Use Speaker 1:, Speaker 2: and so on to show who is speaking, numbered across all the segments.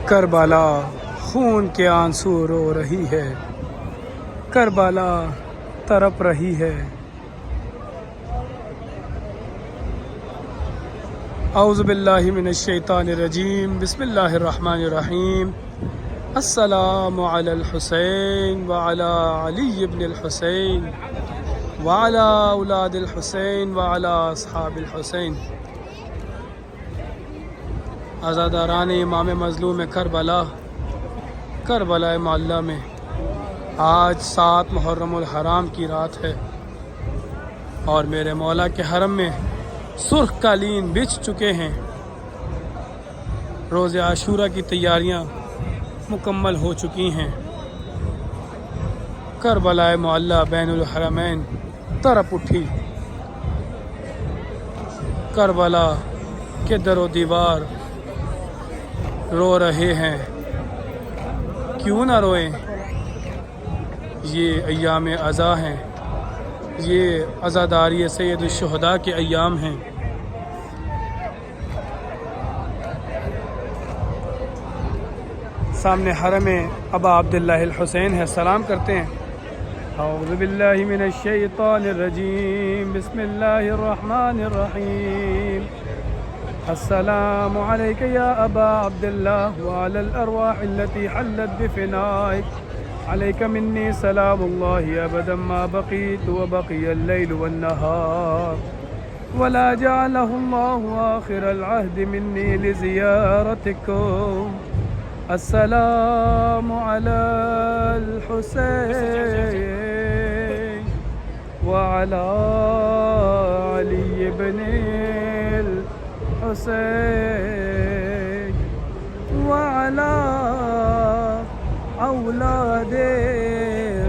Speaker 1: کربلا خون کے آنسو رو رہی ہے، کربلا تڑپ رہی ہے۔ اعوذ باللہ من الشیطان الرجیم، بسم اللہ الرحمن الرحیم۔ السلام علی الحسین وعلی علی بن الحسین وعلی اولاد الحسین وعلی اصحاب الحسین۔ عزاداران امام مظلوم کربلا، کربلا معلیٰ میں آج 7 محرم الحرام کی رات ہے اور میرے مولا کے حرم میں سرخ قالین بچھ چکے ہیں۔ روز عاشورہ کی تیاریاں مکمل ہو چکی ہیں۔ کربلا معلیٰ بین الحرمین تڑپ اٹھی۔ کربلا کے در و دیوار رو رہے ہیں، کیوں نہ روئیں؟ یہ ایام عزا ہیں، یہ عزاداری سید الشہداء کے ایام ہیں۔ سامنے حرم ابا عبداللہ الحسین ہے، سلام کرتے ہیں۔ اعوذ باللہ من الشیطان الرجیم، بسم اللہ الرحمن الرحیم۔ السلام علیک یا ابا عبداللہ وعلی الارواح التي حلت بفنائک، علیک منی سلام اللہ ابدا ما بقیت وبقی اللیل والنہار، ولا جعلہ اللہ آخر العہد منی لزیارتکم۔ السلام علی الحسین وعلی علی بن الحسین وعلی اولاد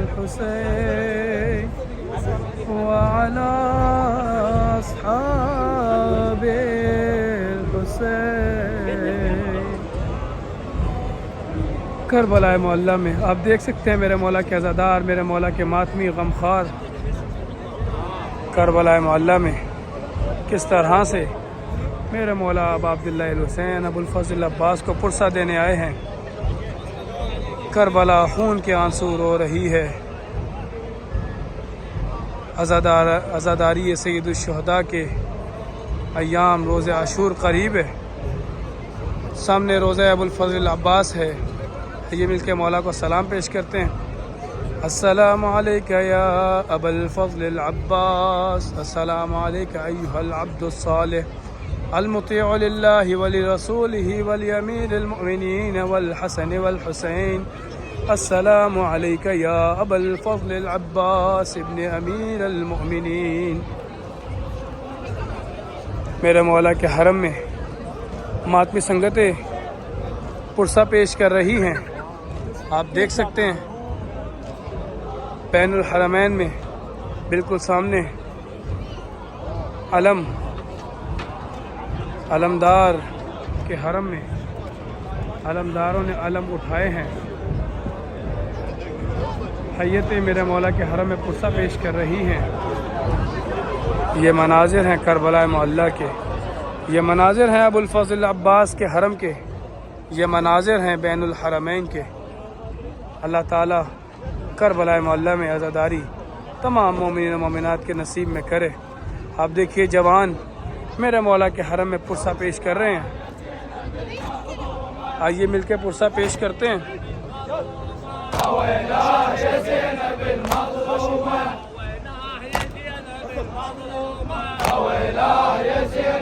Speaker 1: الحسین وعلی اصحاب الحسین۔ کربلا معلیٰ میں آپ دیکھ سکتے ہیں میرے مولا کے عزادار، میرے مولا کے ماتمی غمخوار کربلا معلیٰ میں کس طرح سے میرے مولا ابا عبداللہ الحسین ابو الفضل عباس کو پرسہ دینے آئے ہیں۔ کربلا خون کے آنسو رو رہی ہے۔ عزاداری سید الشہداء کے ایام روز عاشور قریب ہے۔ سامنے روزہ ابو الفضل عباس ہے، یہ مل کے مولا کو سلام پیش کرتے ہیں۔ السلام علیکہ یا ابا الفضل العباس، السلام علیکہ ایہا العبد الصالح المطیع للہ ولرسولہ ولامیر المؤمنین والحسن والحسین۔ السلام علیکہ یا ابا الفضل العباس ابن امیر المؤمنین۔ میرے مولا کے حرم میں ماتمی سنگتیں پرسہ پیش کر رہی ہیں، آپ دیکھ سکتے ہیں بین الحرمین میں بالکل سامنے علمدار کے حرم میں علمداروں نے علم اٹھائے ہیں۔ حیتیں میرے مولا کے حرم میں پرسہ پیش کر رہی ہیں۔ یہ مناظر ہیں کربلا معلیٰ کے، یہ مناظر ہیں ابو الفضل عباس کے حرم کے، یہ مناظر ہیں بین الحرمین کے۔ اللہ تعالیٰ کربلا معلیٰ میں عزاداری تمام مومنین و مومنات کے نصیب میں کرے۔ آپ دیکھیے جوان میرے مولا کے حرم میں پرسہ پیش کر رہے ہیں، آئیے مل کے پرسہ پیش کرتے ہیں۔
Speaker 2: ويلاه يا زينب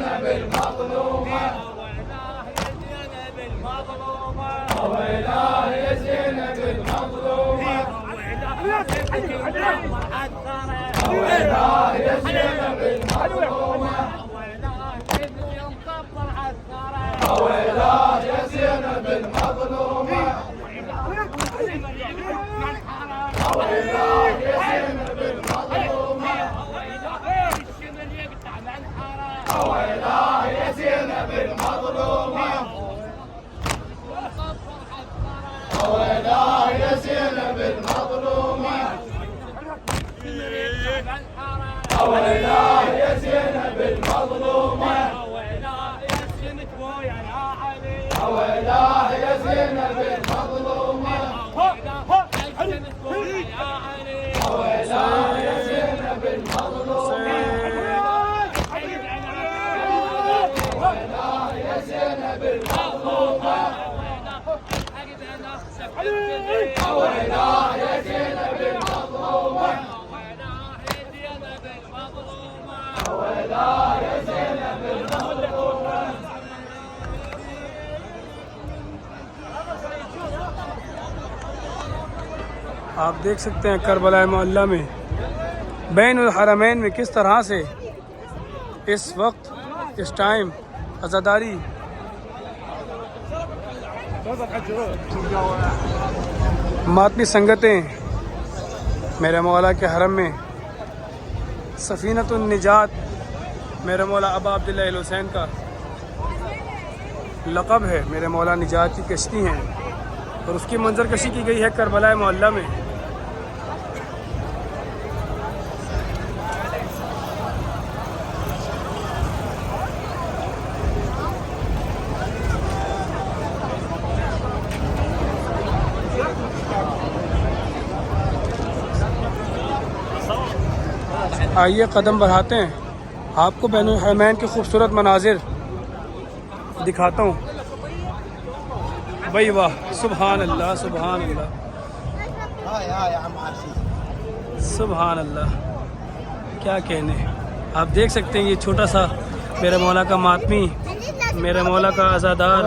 Speaker 1: آپ دیکھ سکتے ہیں کربلا معلیٰ میں بین الحرمین میں کس طرح سے اس وقت اس ٹائم عزاداری ماتمی سنگتیں میرے مولا کے حرم میں سفینۃ النجات میرے مولا ابا عبداللہ الحسین کا لقب ہے، میرے مولا نجات کی کشتی ہیں اور اس کی منظر کشی کی گئی ہے کربلا معلیٰ میں۔ آئیے قدم بڑھاتے ہیں، آپ کو بین الحرمین کے خوبصورت مناظر دکھاتا ہوں۔ بھائی واہ، سبحان اللہ سبحان اللہ سبحان اللہ، کیا کہنے۔ آپ دیکھ سکتے ہیں یہ چھوٹا سا میرے مولا کا ماتمی، میرے مولا کا عزادار۔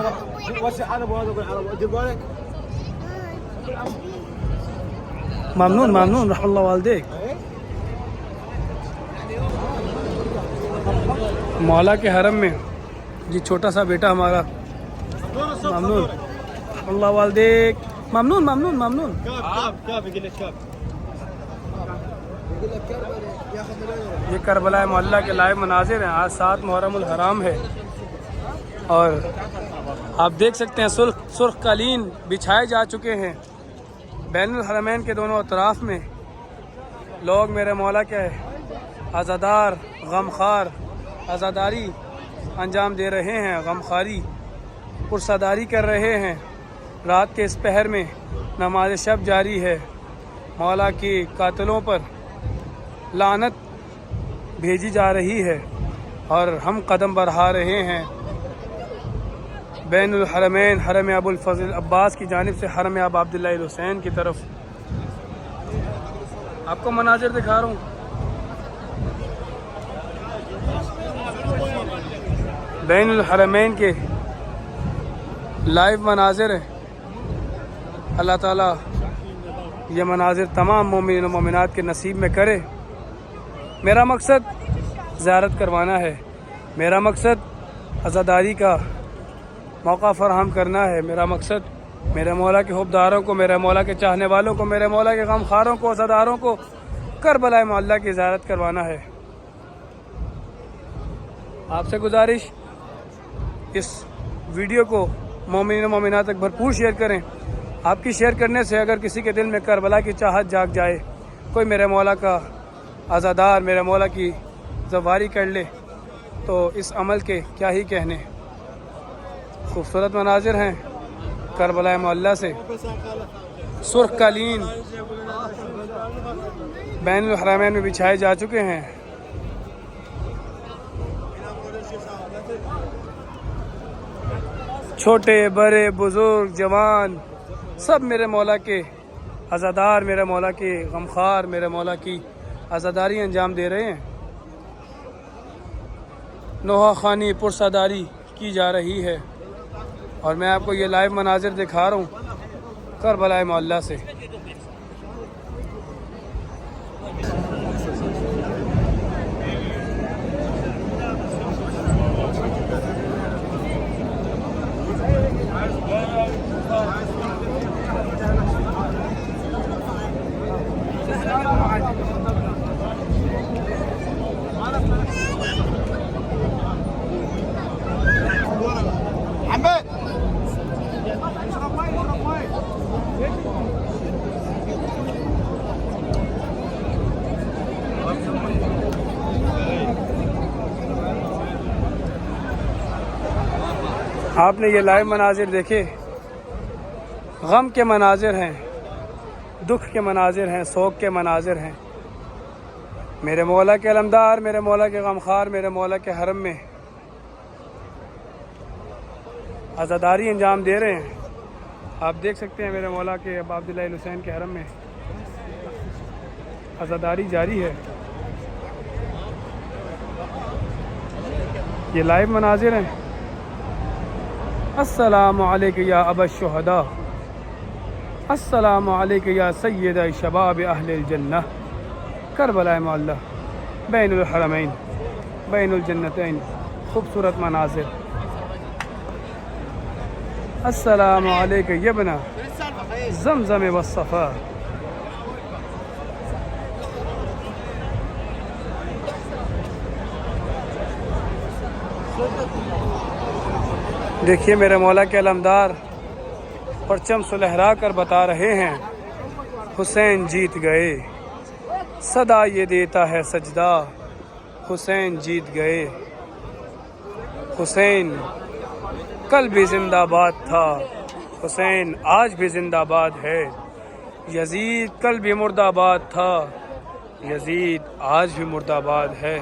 Speaker 1: ممنون ممنون رحم اللہ والدیک۔ مولا کے حرم میں یہ چھوٹا سا بیٹا ہمارا، ممنون اللہ والدیک، ممنون ممنون ممنون۔ یہ کربلا معلیٰ کے لائیو مناظر ہیں۔ آج 7 محرم الحرام ہے اور آپ دیکھ سکتے ہیں سرخ قالین بچھائے جا چکے ہیں بین الحرمین کے دونوں اطراف میں۔ لوگ میرے مولا کے عزادار غمخوار عزاداری انجام دے رہے ہیں، غمخواری پرساداری کر رہے ہیں۔ رات کے اس پہر میں نماز شب جاری ہے، مولا کی قاتلوں پر لعنت بھیجی جا رہی ہے اور ہم قدم بڑھا رہے ہیں بین الحرمین حرم ابو الفضل عباس کی جانب سے حرم ابا عبداللہ الحسین کی طرف۔ آپ کو مناظر دکھا رہا ہوں۔ بین الحرمین کے لائیو مناظر ہیں۔ اللہ تعالیٰ یہ مناظر تمام مومنین و مومنات کے نصیب میں کرے۔ میرا مقصد زیارت کروانا ہے، میرا مقصد عزاداری کا موقع فراہم کرنا ہے، میرا مقصد میرے مولا کے حبداروں کو، میرے مولا کے چاہنے والوں کو، میرے مولا کے غمخواروں کو، عزاداروں کو کربلا معلیٰ کی زیارت کروانا ہے۔ آپ سے گزارش، اس ویڈیو کو مومنین و مومنات تک بھرپور شیئر کریں۔ آپ کی شیئر کرنے سے اگر کسی کے دل میں کربلا کی چاہت جاگ جائے، کوئی میرے مولا کا عزادار میرے مولا کی زواری کر لے، تو اس عمل کے کیا ہی کہنے۔ خوبصورت مناظر ہیں کربلا معلیٰ سے۔ سرخ قالین بین الحرمین میں بچھائے جا چکے ہیں۔ چھوٹے بڑے بزرگ جوان سب میرے مولا کے عزادار، میرے مولا کے غمخوار، میرے مولا کی عزاداری انجام دے رہے ہیں۔ نوحہ خوانی پرساداری کی جا رہی ہے اور میں آپ کو یہ لائیو مناظر دکھا رہا ہوں کربلا معلیٰ سے۔ آپ نے یہ لائیو مناظر دیکھے، غم کے مناظر ہیں، دکھ کے مناظر ہیں، سوگ کے مناظر ہیں۔ میرے مولا کے علمدار، میرے مولا کے غمخوار، میرے مولا کے حرم میں عزاداری انجام دے رہے ہیں۔ آپ دیکھ سکتے ہیں میرے مولا کے ابا عبداللہ الحسین کے حرم میں عزاداری جاری ہے۔ یہ لائیو مناظر ہیں۔ السلام علیکم یا ابا الشہداء، السلام علیکم یا سید شباب اہل الجنہ کربلا معلیٰ بین الحرمین بین الجنتین خوبصورت مناظر. السلام علیکم یبنا زمزم والصفا. دیکھیے میرے مولا کے علمدار پرچم سلہرا کر بتا رہے ہیں حسین جیت گئے. صدا یہ دیتا ہے سجدہ حسین جیت گئے. حسین کل بھی زندہ باد تھا، حسین آج بھی زندہ باد ہے. یزید کل بھی مرد آباد تھا، یزید آج بھی مرد آباد ہے.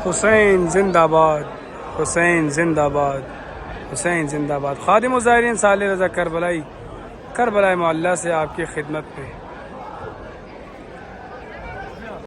Speaker 1: حسین زندہ باد، حسین زندہ باد، حسین زندہ باد. خادم الزائرین صالح رضا کربلائی، کربلا معلیٰ سے آپ کی خدمت میں.